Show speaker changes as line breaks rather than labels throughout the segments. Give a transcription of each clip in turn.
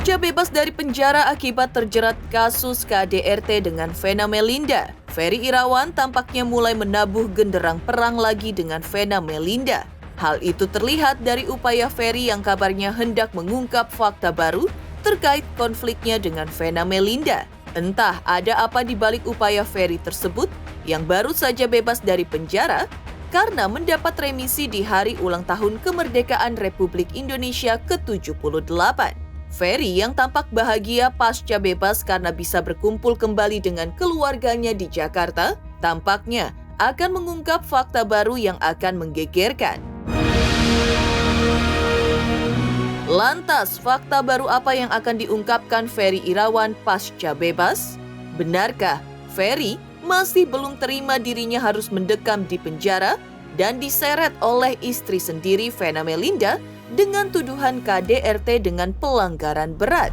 Pasca bebas dari penjara akibat terjerat kasus KDRT dengan Vena Melinda, Ferry Irawan tampaknya mulai menabuh genderang perang lagi dengan Vena Melinda. Hal itu terlihat dari upaya Ferry yang kabarnya hendak mengungkap fakta baru terkait konfliknya dengan Vena Melinda. Entah ada apa di balik upaya Ferry tersebut yang baru saja bebas dari penjara karena mendapat remisi di hari ulang tahun kemerdekaan Republik Indonesia ke-78. Ferry yang tampak bahagia pasca bebas karena bisa berkumpul kembali dengan keluarganya di Jakarta, tampaknya akan mengungkap fakta baru yang akan menggegerkan. Lantas, fakta baru apa yang akan diungkapkan Ferry Irawan pasca bebas? Benarkah Ferry masih belum terima dirinya harus mendekam di penjara dan diseret oleh istri sendiri Vena Melinda dengan tuduhan KDRT dengan pelanggaran berat?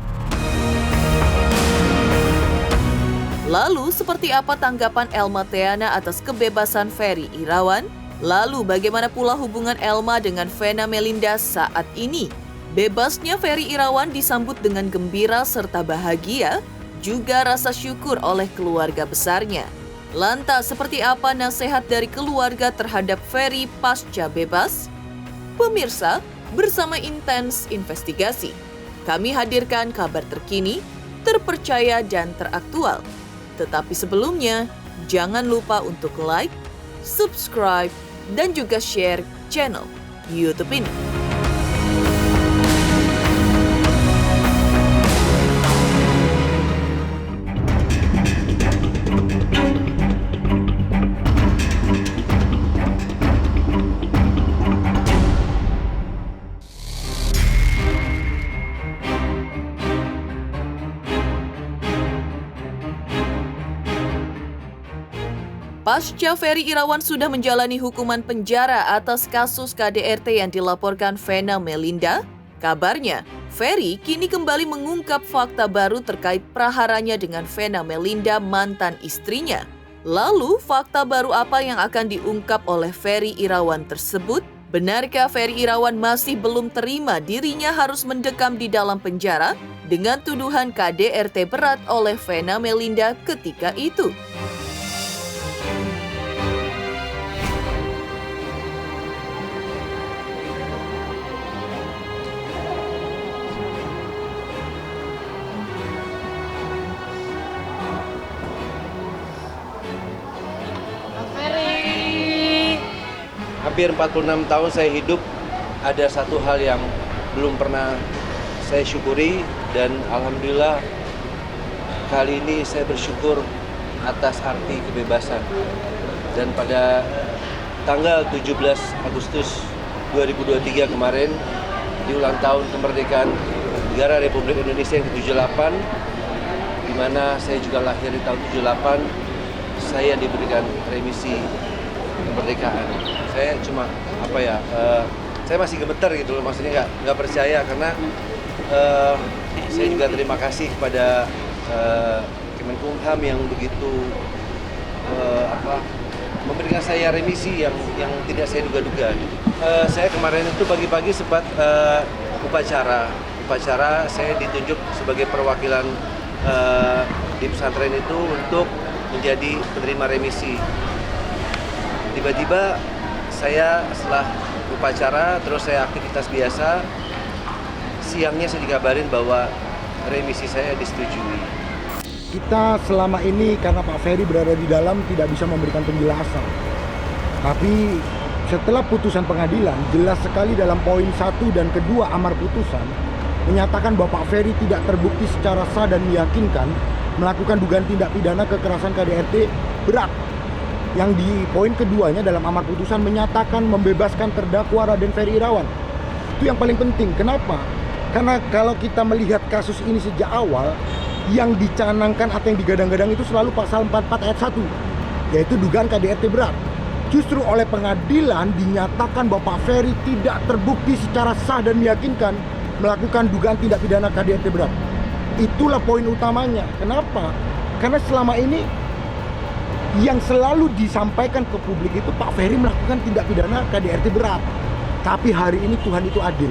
Lalu, seperti apa tanggapan Elma Theana atas kebebasan Ferry Irawan? Lalu, bagaimana pula hubungan Elma dengan Vena Melinda saat ini? Bebasnya Ferry Irawan disambut dengan gembira serta bahagia, juga rasa syukur oleh keluarga besarnya. Lantas, seperti apa nasihat dari keluarga terhadap Ferry pasca bebas? Pemirsa, bersama Intens Investigasi, kami hadirkan kabar terkini, terpercaya dan teraktual. Tetapi sebelumnya, jangan lupa untuk like, subscribe, dan juga share channel YouTube ini. Pasca Ferry Irawan sudah menjalani hukuman penjara atas kasus KDRT yang dilaporkan Vena Melinda, kabarnya Ferry kini kembali mengungkap fakta baru terkait praharanya dengan Vena Melinda, mantan istrinya. Lalu, fakta baru apa yang akan diungkap oleh Ferry Irawan tersebut? Benarkah Ferry Irawan masih belum terima dirinya harus mendekam di dalam penjara dengan tuduhan KDRT berat oleh Vena Melinda ketika itu?
Hampir 46 tahun saya hidup, ada satu hal yang belum pernah saya syukuri dan alhamdulillah kali ini saya bersyukur atas arti kebebasan. Dan pada tanggal 17 Agustus 2023 kemarin, di ulang tahun kemerdekaan negara Republik Indonesia yang ke-78, di mana saya juga lahir di tahun 78, saya diberikan remisi kemerdekaan. Saya cuma saya masih gemeter gitu loh, maksudnya nggak percaya karena saya juga terima kasih kepada Kemenkumham yang begitu memberikan saya remisi yang tidak saya duga-duga. Saya kemarin itu pagi-pagi sempat upacara saya ditunjuk sebagai perwakilan di pesantren itu untuk menjadi penerima remisi. Tiba-tiba saya setelah upacara, terus saya aktivitas biasa, siangnya saya dikabarin bahwa remisi saya disetujui.
Kita selama ini karena Pak Ferry berada di dalam tidak bisa memberikan penjelasan. Tapi setelah putusan pengadilan, jelas sekali dalam poin 1 dan kedua amar putusan menyatakan bahwa Pak Ferry tidak terbukti secara sah dan meyakinkan melakukan dugaan tindak pidana kekerasan KDRT berat. Yang di poin keduanya dalam amar putusan menyatakan membebaskan terdakwa Raden Ferry Irawan. Itu yang paling penting. Kenapa? Karena kalau kita melihat kasus ini sejak awal, yang dicanangkan atau yang digadang-gadang itu selalu pasal 44 ayat 1, yaitu dugaan KDRT berat. Justru oleh pengadilan dinyatakan bahwa Pak Ferry tidak terbukti secara sah dan meyakinkan melakukan dugaan tindak pidana KDRT berat. Itulah poin utamanya. Kenapa? Karena selama ini yang selalu disampaikan ke publik itu Pak Ferry melakukan tindak pidana KDRT berat. Tapi hari ini Tuhan itu adil.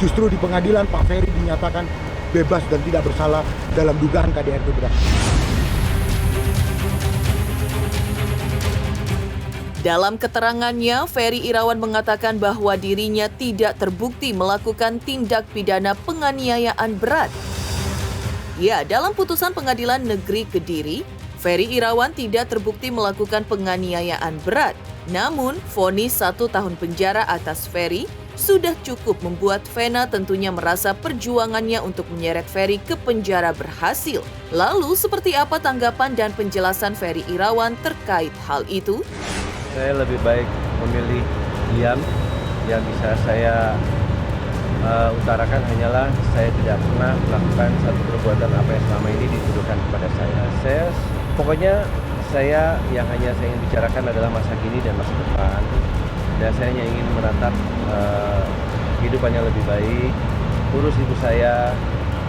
Justru di pengadilan Pak Ferry dinyatakan bebas dan tidak bersalah dalam dugaan KDRT berat.
Dalam keterangannya, Ferry Irawan mengatakan bahwa dirinya tidak terbukti melakukan tindak pidana penganiayaan berat. Ya, dalam putusan Pengadilan Negeri Kediri, Ferry Irawan tidak terbukti melakukan penganiayaan berat. Namun, vonis 1 tahun penjara atas Ferry sudah cukup membuat Vena tentunya merasa perjuangannya untuk menyeret Ferry ke penjara berhasil. Lalu, seperti apa tanggapan dan penjelasan Ferry Irawan terkait hal itu?
Saya lebih baik memilih diam. Yang bisa saya utarakan hanyalah saya tidak pernah melakukan satu perbuatan apa yang selama ini dituduhkan kepada saya. Pokoknya yang hanya saya ingin bicarakan adalah masa kini dan masa depan. Dan saya hanya ingin menatap kehidupan yang lebih baik, urus ibu saya,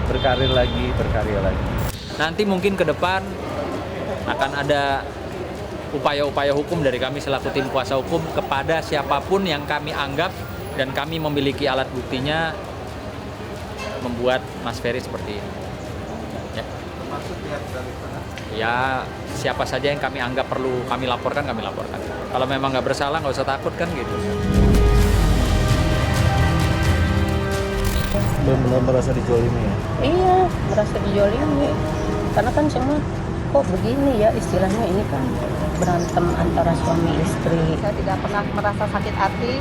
berkarir lagi.
Nanti mungkin ke depan akan ada upaya-upaya hukum dari kami selaku tim kuasa hukum kepada siapapun yang kami anggap dan kami memiliki alat buktinya membuat Mas Ferry seperti ini. Ya. Ya, siapa saja yang kami anggap perlu kami laporkan. Kalau memang nggak bersalah, nggak usah takut kan gitu.
Benar-benar merasa dijolimi ya?
Iya, merasa dijolimi. Karena kan semua kok begini ya istilahnya, ini kan berantem antara suami istri.
Saya tidak pernah merasa sakit hati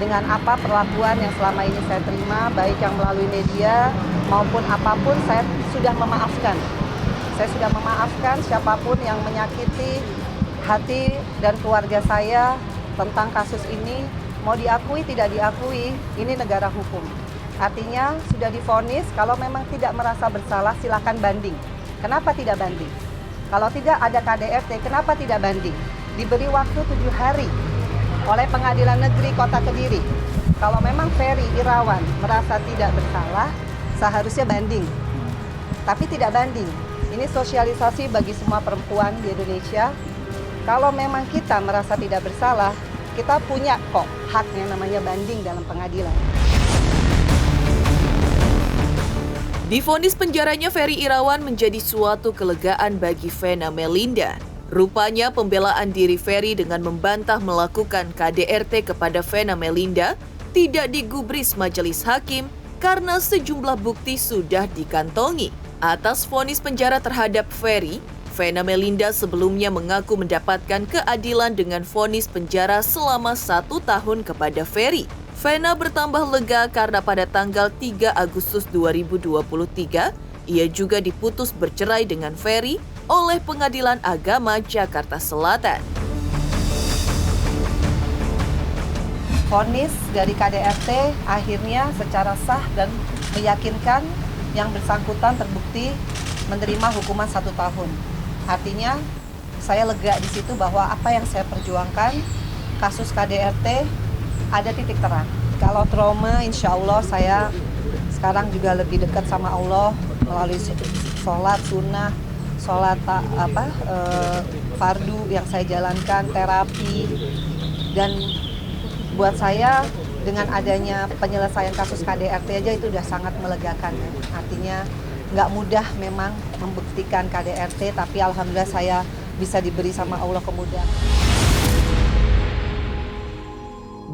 dengan apa perlakuan yang selama ini saya terima, baik yang melalui media maupun apapun. Saya sudah memaafkan. Saya sudah memaafkan siapapun yang menyakiti hati dan keluarga saya tentang kasus ini. Mau diakui tidak diakui, ini negara hukum. Artinya sudah divonis, kalau memang tidak merasa bersalah silakan banding. Kenapa tidak banding? Kalau tidak ada KDRT, kenapa tidak banding? Diberi waktu 7 hari oleh Pengadilan Negeri Kota Kediri. Kalau memang Ferry Irawan merasa tidak bersalah, seharusnya banding. Tapi tidak banding. Ini sosialisasi bagi semua perempuan di Indonesia. Kalau memang kita merasa tidak bersalah, kita punya kok hak yang namanya banding dalam pengadilan.
Divonis penjaranya Ferry Irawan menjadi suatu kelegaan bagi Vena Melinda. Rupanya pembelaan diri Ferry dengan membantah melakukan KDRT kepada Vena Melinda tidak digubris majelis hakim karena sejumlah bukti sudah dikantongi. Atas vonis penjara terhadap Ferry, Vena Melinda sebelumnya mengaku mendapatkan keadilan dengan vonis penjara selama 1 tahun kepada Ferry. Vena bertambah lega karena pada tanggal 3 Agustus 2023, ia juga diputus bercerai dengan Ferry oleh Pengadilan Agama Jakarta Selatan.
Vonis dari KDRT akhirnya secara sah dan meyakinkan yang bersangkutan terbukti menerima hukuman 1 tahun. Artinya saya lega di situ bahwa apa yang saya perjuangkan, kasus KDRT ada titik terang. Kalau trauma, insya Allah saya sekarang juga lebih dekat sama Allah melalui sholat sunnah, sholat fardu yang saya jalankan, terapi. Dan buat saya dengan adanya penyelesaian kasus KDRT aja itu udah sangat melegakan. Ya. Artinya nggak mudah memang membuktikan KDRT, tapi alhamdulillah saya bisa diberi sama Allah kemudahan.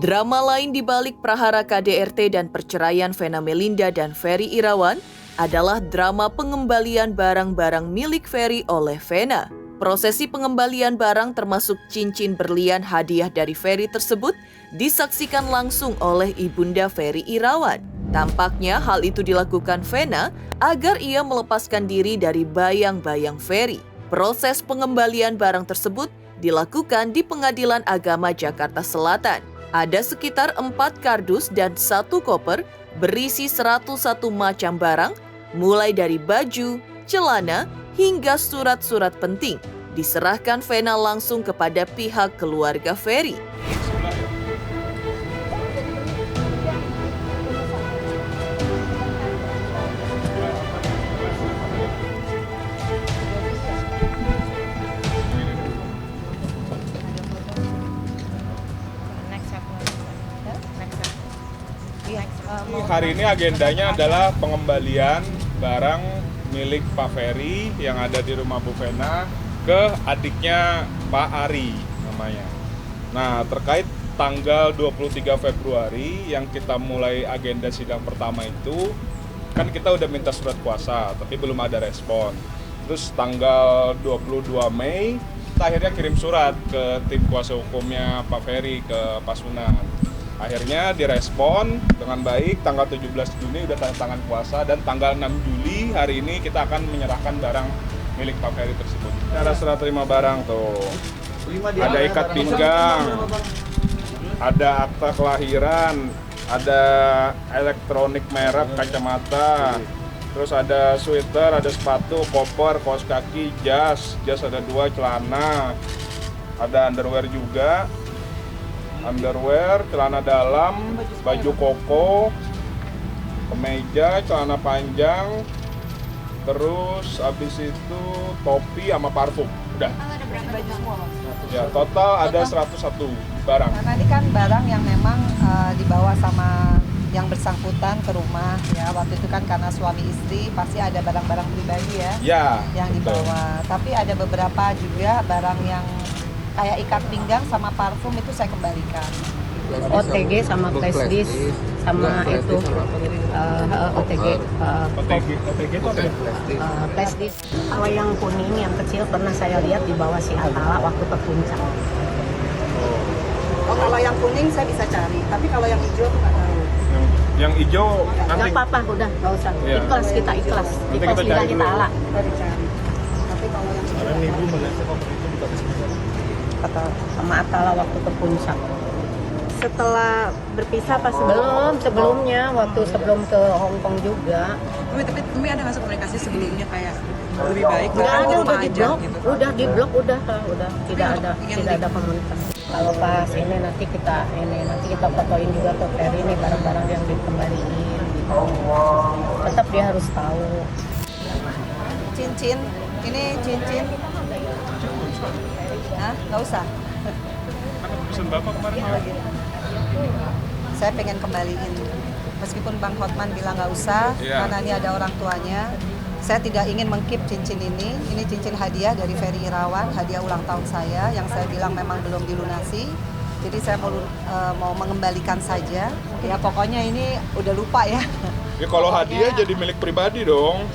Drama lain di balik prahara KDRT dan perceraian Vena Melinda dan Ferry Irawan adalah drama pengembalian barang-barang milik Ferry oleh Vena. Prosesi pengembalian barang termasuk cincin berlian hadiah dari Ferry tersebut disaksikan langsung oleh ibunda Ferry Irawan. Tampaknya hal itu dilakukan Vena agar ia melepaskan diri dari bayang-bayang Ferry. Proses pengembalian barang tersebut dilakukan di Pengadilan Agama Jakarta Selatan. Ada sekitar 4 kardus dan 1 koper berisi 101 macam barang, mulai dari baju, celana, hingga surat-surat penting. Diserahkan Vena langsung kepada pihak keluarga Ferry.
Hari ini agendanya adalah pengembalian barang milik Pak Ferry yang ada di rumah Bu Vena ke adiknya Pak Ari namanya. Nah, terkait tanggal 23 Februari yang kita mulai agenda sidang pertama itu, kan kita udah minta surat kuasa, tapi belum ada respon. Terus tanggal 22 Mei, kita akhirnya kirim surat ke tim kuasa hukumnya Pak Ferry, ke Pasundan. Akhirnya direspon dengan baik, tanggal 17 Juni udah tanda tangan kuasa, dan tanggal 6 Juli hari ini kita akan menyerahkan barang milik Pak Ferry tersebut. Cara serah terima barang tuh, ada ikat pinggang, ada akta kelahiran, ada elektronik merek kacamata, terus ada sweater, ada sepatu, koper, kaos kaki, jas ada 2, celana, ada underwear juga. Underwear, celana dalam, baju koko, kemeja, celana panjang, terus habis itu topi sama parfum. Udah.
Ada berapa baju semua, Mas?
Ya, total ada 101 barang.
Karena ini kan barang yang memang dibawa sama yang bersangkutan ke rumah ya. Waktu itu kan karena suami istri pasti ada barang-barang pribadi ya,
Ya,
yang
betul.
dibawa. Tapi ada beberapa juga barang yang kayak ikat pinggang sama parfum itu saya kembalikan.
OTG sama flash disk sama itu OTG
OTG itu apa ya?
flash disk. Kalau yang kuning yang kecil pernah saya lihat di bawah si Atala waktu ke puncak.
Oh, kalau yang kuning saya bisa cari, tapi kalau yang hijau aku nggak tahu.
Yang hijau nanti.
Nggak apa-apa, udah nggak usah.
Iya.
Ikhlas, kita ikhlas.
Nanti
Ikhlas
kita cari
lillahi
dulu.
ta'ala.
Kita dicari. Tapi kalau yang hijau
Kata sama Atala waktu ke puncak.
setelah berpisah pas
Sebelumnya waktu sebelum ke Hong Kong juga.
Tapi ada nggak komunikasi sebelumnya kayak lebih baik
Nggak
bahkan
ada,
di
udah
rumah
di
aja
blok,
gitu.
udah di blok, udah tidak ada komunikasi. Kalau pas ini nanti kita fotoin juga ke Ferry nih barang-barang yang dikembaliin. Tetap dia harus tahu.
cincin, ini cincin. Hah? Nggak usah.
Pesan Bapak kemarin
Oh, gitu. Saya pengen kembaliin. Meskipun Bang Hotman bilang nggak usah,
Iya.
karena ini ada orang tuanya. Saya tidak ingin mengkeep cincin ini. Ini cincin hadiah dari Ferry Irawan, hadiah ulang tahun saya yang saya bilang memang belum dilunasi. Jadi saya mau mengembalikan saja. Ya pokoknya ini udah lupa ya.
Ya kalau hadiah jadi milik pribadi dong.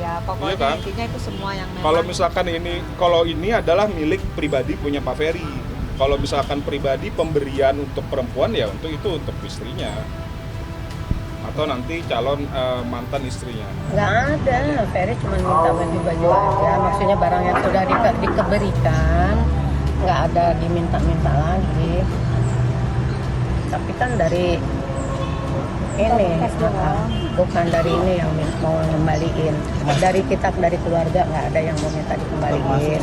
Ya pokoknya
Iya kan?
intinya itu semua yang memang.
Kalau misalkan ini adalah milik pribadi punya Pak Ferry. Kalau misalkan pribadi pemberian untuk perempuan ya untuk istrinya. Atau nanti calon mantan istrinya.
Nggak ada, Ferry cuma minta baju-baju aja. Maksudnya barang yang sudah dikeberikan, nggak ada diminta-minta lagi. Tapi kan dari ini, bukan dari ini yang mau ngembaliin. Dari keluarga nggak ada yang mau minta dikembaliin.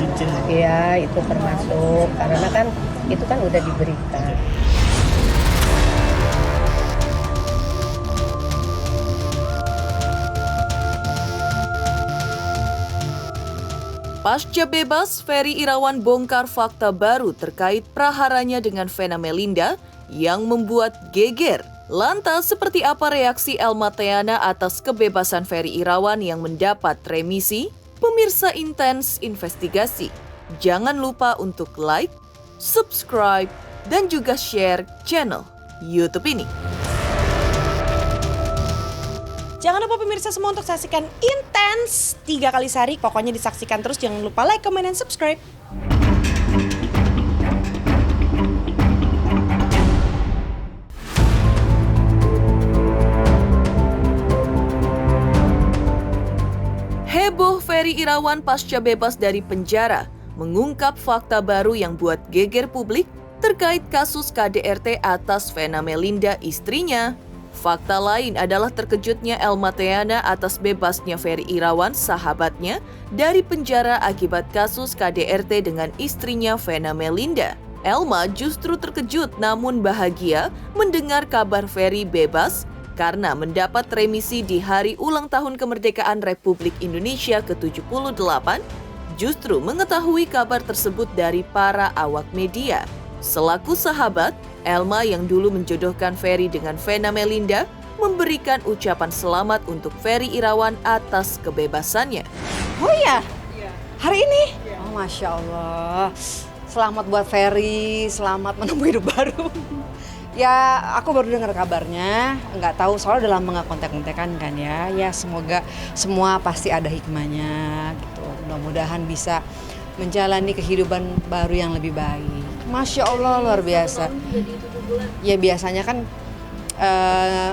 Iya, itu termasuk. Karena kan itu kan udah diberikan.
Pasca bebas, Ferry Irawan bongkar fakta baru terkait praharanya dengan Vena Melinda yang membuat geger. Lantas, seperti apa reaksi Elma Theana atas kebebasan Ferry Irawan yang mendapat remisi? Pemirsa Intens Investigasi, jangan lupa untuk like, subscribe, dan juga share channel YouTube ini.
Jangan lupa pemirsa semua untuk saksikan Intens 3 kali sehari. Pokoknya disaksikan terus, jangan lupa like, comment, dan subscribe.
Heboh Ferry Irawan pasca bebas dari penjara mengungkap fakta baru yang buat geger publik terkait kasus KDRT atas Vena Melinda istrinya. Fakta lain adalah terkejutnya Elma Theana atas bebasnya Ferry Irawan, sahabatnya, dari penjara akibat kasus KDRT dengan istrinya Vena Melinda. Elma justru terkejut namun bahagia mendengar kabar Ferry bebas karena mendapat remisi di hari ulang tahun kemerdekaan Republik Indonesia ke-78, justru mengetahui kabar tersebut dari para awak media. Selaku sahabat, Elma yang dulu menjodohkan Ferry dengan Vena Melinda memberikan ucapan selamat untuk Ferry Irawan atas kebebasannya.
Oh iya? Hari ini? Oh, Masya Allah. Selamat buat Ferry, selamat menemui hidup baru. Ya, aku baru dengar kabarnya, nggak tahu soalnya udah lama nggak kontak-kontakan kan ya. Ya semoga semua pasti ada hikmahnya gitu. Mudah-mudahan bisa menjalani kehidupan baru yang lebih baik. Masya Allah, luar biasa. Ya biasanya kan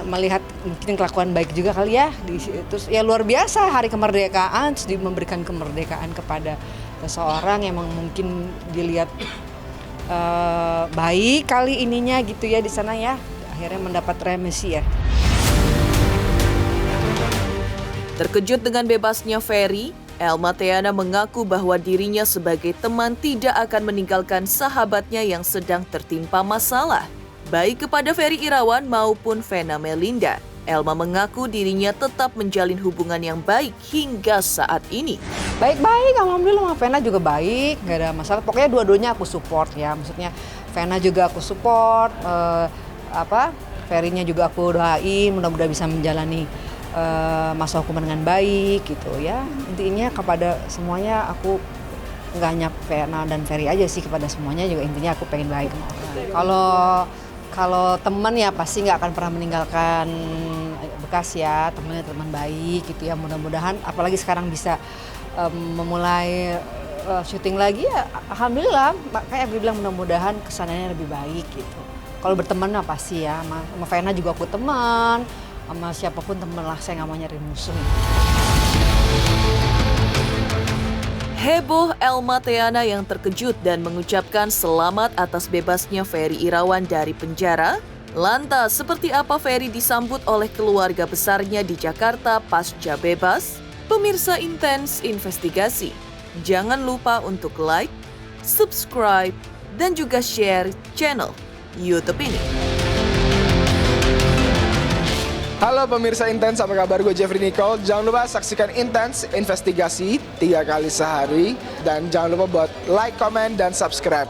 melihat mungkin kelakuan baik juga kali ya. Terus ya luar biasa hari kemerdekaan, terus memberikan kemerdekaan kepada seseorang yang mungkin dilihat baik kali ininya gitu ya di sana ya. Akhirnya mendapat remisi ya.
Terkejut dengan bebasnya Ferry, Elma Theana mengaku bahwa dirinya sebagai teman tidak akan meninggalkan sahabatnya yang sedang tertimpa masalah. Baik kepada Ferry Irawan maupun Vena Melinda, Elma mengaku dirinya tetap menjalin hubungan yang baik hingga saat ini.
Baik-baik, alhamdulillah sama Vena juga baik, nggak ada masalah. Pokoknya dua-duanya aku support ya, maksudnya Vena juga aku support, Ferry-nya juga aku doain, mudah-mudahan bisa menjalani masa hukuman dengan baik gitu ya. Intinya kepada semuanya aku nggak hanya Vena dan Ferry aja sih, kepada semuanya juga intinya aku pengen baik sama orang. Kalau teman ya pasti nggak akan pernah meninggalkan bekas ya, temannya teman baik gitu ya. Mudah-mudahan apalagi sekarang bisa memulai syuting lagi ya, alhamdulillah. Makanya aku bilang mudah-mudahan kesananya lebih baik gitu. Kalau berteman ya pasti ya, sama Vena juga aku teman, sama siapapun teman lah, saya nggak mau nyari musuh.
Heboh Elma Theana yang terkejut dan mengucapkan selamat atas bebasnya Ferry Irawan dari penjara. Lantas, seperti apa Ferry disambut oleh keluarga besarnya di Jakarta pasca bebas? Pemirsa Intens Investigasi, jangan lupa untuk like, subscribe, dan juga share channel YouTube ini.
Halo pemirsa Intens, apa kabar? Gue Jeffrey Nicole. Jangan lupa saksikan Intens Investigasi 3 kali sehari. Dan jangan lupa buat like, comment, dan subscribe.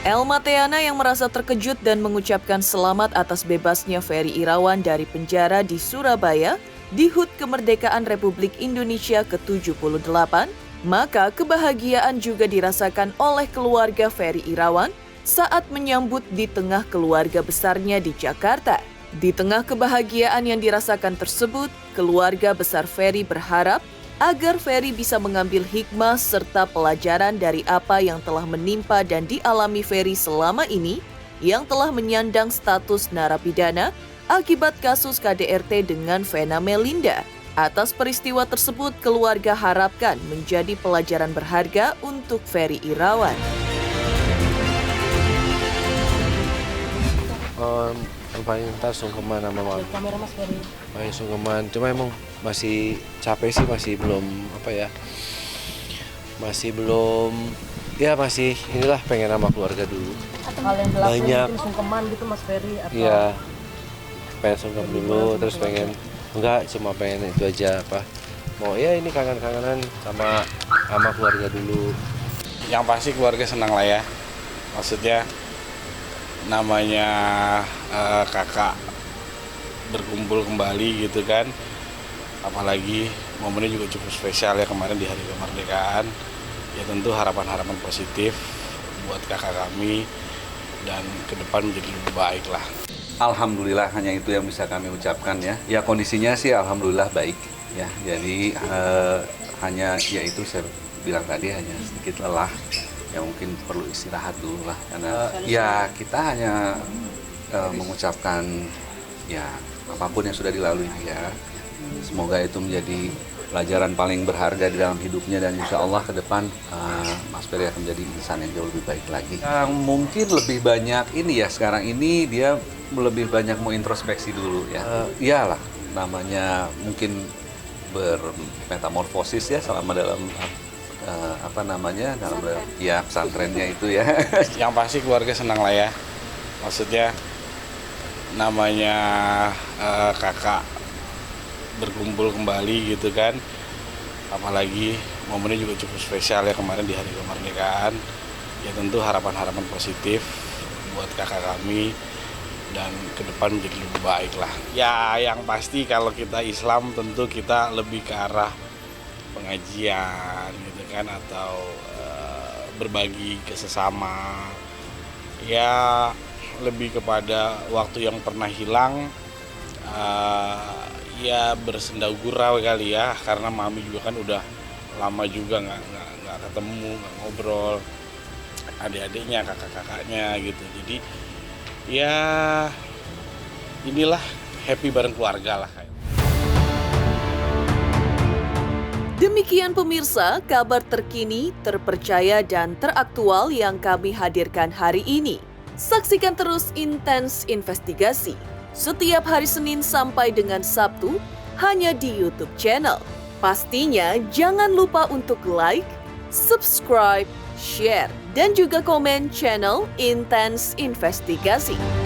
Elma Theana yang merasa terkejut dan mengucapkan selamat atas bebasnya Ferry Irawan dari penjara di Surabaya di HUT Kemerdekaan Republik Indonesia ke-78, maka kebahagiaan juga dirasakan oleh keluarga Ferry Irawan saat menyambut di tengah keluarga besarnya di Jakarta. Di tengah kebahagiaan yang dirasakan tersebut, keluarga besar Ferry berharap agar Ferry bisa mengambil hikmah serta pelajaran dari apa yang telah menimpa dan dialami Ferry selama ini yang telah menyandang status narapidana akibat kasus KDRT dengan Vena Melinda. Atas peristiwa tersebut, keluarga harapkan menjadi pelajaran berharga untuk Ferry Irawan.
Yang paling ntar sungkeman sama mama.
Kamera Mas Ferry.
Paling sungkeman, cuma emang masih capek sih, masih belum masih inilah pengen sama keluarga dulu.
Hal yang dilakukan
Banyak.
mungkin sungkeman gitu Mas Ferry atau
Iya, pengen sungkem dulu, terus pengen cuma pengen itu aja mau ya ini kangen-kangenan sama keluarga dulu.
Yang pasti keluarga senang lah ya. Maksudnya namanya kakak berkumpul kembali gitu kan. Apalagi momennya juga cukup spesial ya kemarin di hari kemerdekaan. Ya tentu harapan-harapan positif buat kakak kami dan ke depan menjadi lebih baik lah.
Alhamdulillah, hanya itu yang bisa kami ucapkan ya. Ya kondisinya sih alhamdulillah baik ya. Jadi hanya ya itu saya bilang tadi, hanya sedikit lelah. Ya mungkin perlu istirahat dulu lah, karena ya kita hanya mengucapkan ya apapun yang sudah dilalui dia. Semoga itu menjadi pelajaran paling berharga di dalam hidupnya, dan insya Allah ke depan Mas Ferry akan menjadi insan yang jauh lebih baik lagi. Yang mungkin lebih banyak ini ya, sekarang ini dia lebih banyak mau introspeksi dulu ya. Iyalah, namanya mungkin bermetamorfosis ya selama dalam dalam ya pesantrennya itu ya.
Yang pasti keluarga senang lah ya. Maksudnya namanya kakak berkumpul kembali gitu kan.
apalagi momennya juga cukup spesial ya kemarin di Hari Kemerdekaan. Ya tentu harapan-harapan positif buat kakak kami dan ke depan menjadi lebih baik lah. Ya yang pasti kalau kita Islam tentu kita lebih ke arah pengajian gitu kan, atau berbagi ke sesama. Ya lebih kepada waktu yang pernah hilang, ya bersenda gurau kali ya, karena mami juga kan udah lama juga nggak ketemu, nggak ngobrol, adik-adiknya, kakak-kakaknya gitu. Jadi ya inilah happy bareng keluarga lah.
Demikian pemirsa, kabar terkini, terpercaya dan teraktual yang kami hadirkan hari ini. Saksikan terus Intens Investigasi setiap hari Senin sampai dengan Sabtu hanya di YouTube channel. Pastinya jangan lupa untuk like, subscribe, share, dan juga komen channel Intens Investigasi.